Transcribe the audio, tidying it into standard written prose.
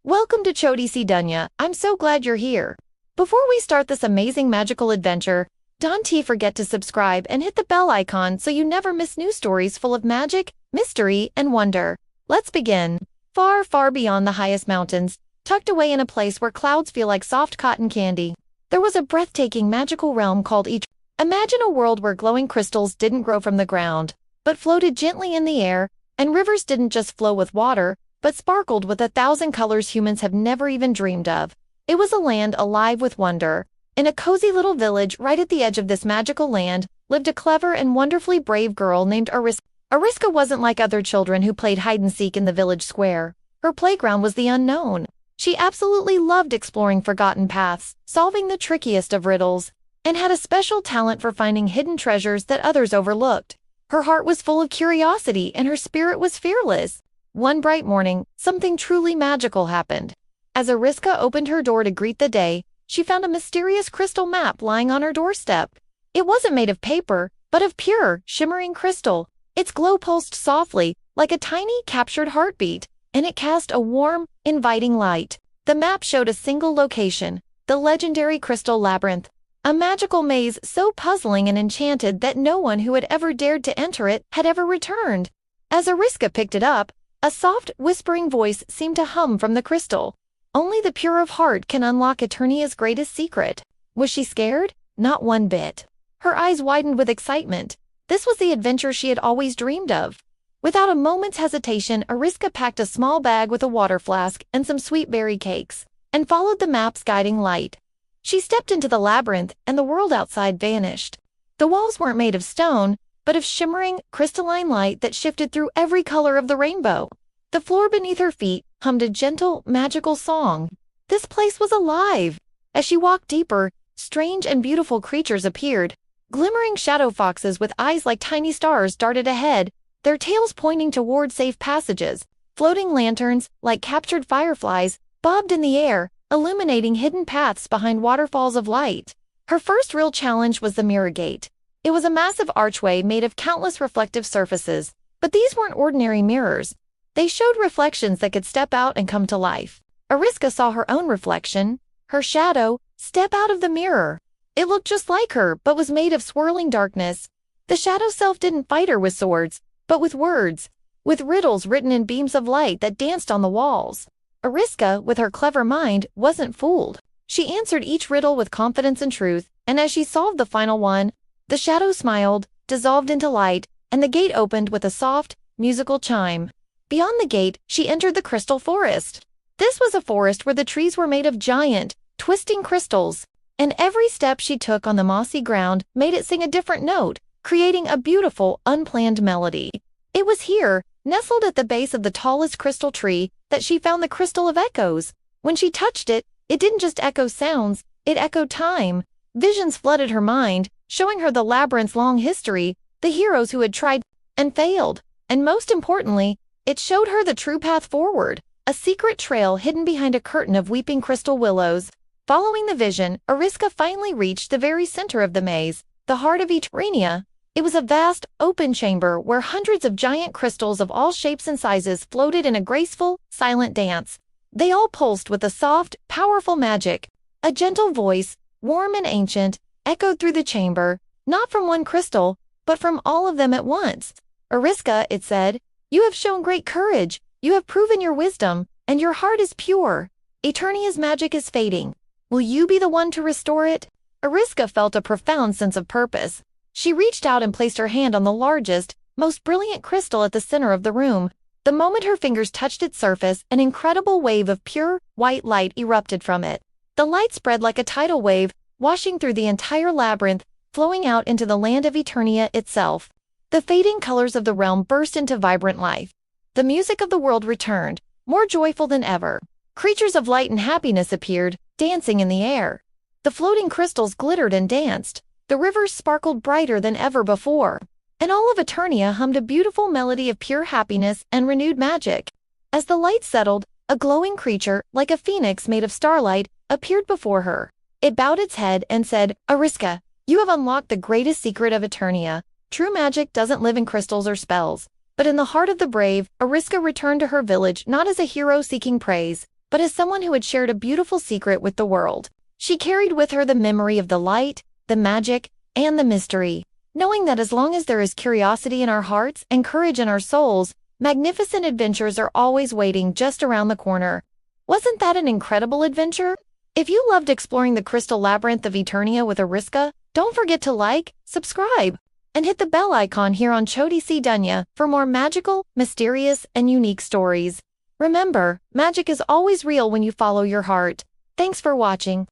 Welcome to Choti dunya. I'm so glad you're here. Before we start this amazing magical adventure, don't forget to subscribe and hit the bell icon so you never miss new stories full of magic, mystery, and wonder. Let's begin. Far, far beyond the highest mountains, tucked away in a place where clouds feel like soft cotton candy, there was a breathtaking magical realm called Eternia. Imagine a world where glowing crystals didn't grow from the ground, but floated gently in the air, and rivers didn't just flow with water, but sparkled with 1,000 colors humans have never even dreamed of. It was a land alive with wonder. In a cozy little village right at the edge of this magical land lived a clever and wonderfully brave girl named Arisca. Arisca wasn't like other children who played hide-and-seek in the village square. Her playground was the unknown. She absolutely loved exploring forgotten paths, solving the trickiest of riddles, and had a special talent for finding hidden treasures that others overlooked. Her heart was full of curiosity and her spirit was fearless. One bright morning, something truly magical happened. As Arisca opened her door to greet the day, she found a mysterious crystal map lying on her doorstep. It wasn't made of paper, but of pure, shimmering crystal. Its glow pulsed softly, like a tiny, captured heartbeat, and it cast a warm, inviting light. The map showed a single location, the legendary Crystal Labyrinth, a magical maze so puzzling and enchanted that no one who had ever dared to enter it had ever returned. As Arisca picked it up, a soft, whispering voice seemed to hum from the crystal. Only the pure of heart can unlock Eternia's greatest secret. Was she scared? Not one bit. Her eyes widened with excitement. This was the adventure she had always dreamed of. Without a moment's hesitation, Arisca packed a small bag with a water flask and some sweet berry cakes, and followed the map's guiding light. She stepped into the labyrinth, and the world outside vanished. The walls weren't made of stone, but of shimmering, crystalline light that shifted through every color of the rainbow. The floor beneath her feet hummed a gentle, magical song. This place was alive. As she walked deeper, strange and beautiful creatures appeared. Glimmering shadow foxes with eyes like tiny stars darted ahead, their tails pointing toward safe passages. Floating lanterns, like captured fireflies, bobbed in the air, illuminating hidden paths behind waterfalls of light. Her first real challenge was the mirror gate. It was a massive archway made of countless reflective surfaces, but these weren't ordinary mirrors. They showed reflections that could step out and come to life. Arisca saw her own reflection, her shadow, step out of the mirror. It looked just like her, but was made of swirling darkness. The shadow self didn't fight her with swords, but with words, with riddles written in beams of light that danced on the walls. Arisca, with her clever mind, wasn't fooled. She answered each riddle with confidence and truth, and as she solved the final one, the shadow smiled, dissolved into light, and the gate opened with a soft, musical chime. Beyond the gate, she entered the crystal forest. This was a forest where the trees were made of giant, twisting crystals, and every step she took on the mossy ground made it sing a different note, creating a beautiful, unplanned melody. It was here, nestled at the base of the tallest crystal tree, that she found the Crystal of Echoes. When she touched it, it didn't just echo sounds, it echoed time. Visions flooded her mind, showing her the labyrinth's long history, the heroes who had tried and failed, and most importantly, it showed her the true path forward, a secret trail hidden behind a curtain of weeping crystal willows. Following the vision, Arisca finally reached the very center of the maze, the Heart of Eternia. It was a vast, open chamber where hundreds of giant crystals of all shapes and sizes floated in a graceful, silent dance. They all pulsed with a soft, powerful magic. A gentle voice, warm and ancient, echoed through the chamber, not from one crystal, but from all of them at once. Arisca, it said, you have shown great courage, you have proven your wisdom, and your heart is pure. Eternia's magic is fading. Will you be the one to restore it? Arisca felt a profound sense of purpose. She reached out and placed her hand on the largest, most brilliant crystal at the center of the room. The moment her fingers touched its surface, an incredible wave of pure, white light erupted from it. The light spread like a tidal wave, washing through the entire labyrinth, flowing out into the land of Eternia itself. The fading colors of the realm burst into vibrant life. The music of the world returned, more joyful than ever. Creatures of light and happiness appeared, dancing in the air. The floating crystals glittered and danced. The rivers sparkled brighter than ever before. And all of Eternia hummed a beautiful melody of pure happiness and renewed magic. As the light settled, a glowing creature, like a phoenix made of starlight, appeared before her. It bowed its head and said, Arisca, you have unlocked the greatest secret of Eternia. True magic doesn't live in crystals or spells, but in the heart of the brave. Arisca returned to her village not as a hero seeking praise, but as someone who had shared a beautiful secret with the world. She carried with her the memory of the light, the magic, and the mystery, knowing that as long as there is curiosity in our hearts and courage in our souls, magnificent adventures are always waiting just around the corner. Wasn't that an incredible adventure? If you loved exploring the Crystal Labyrinth of Eternia with Arisca, don't forget to like, subscribe, and hit the bell icon here on Choti dunya for more magical, mysterious, and unique stories. Remember, magic is always real when you follow your heart. Thanks for watching.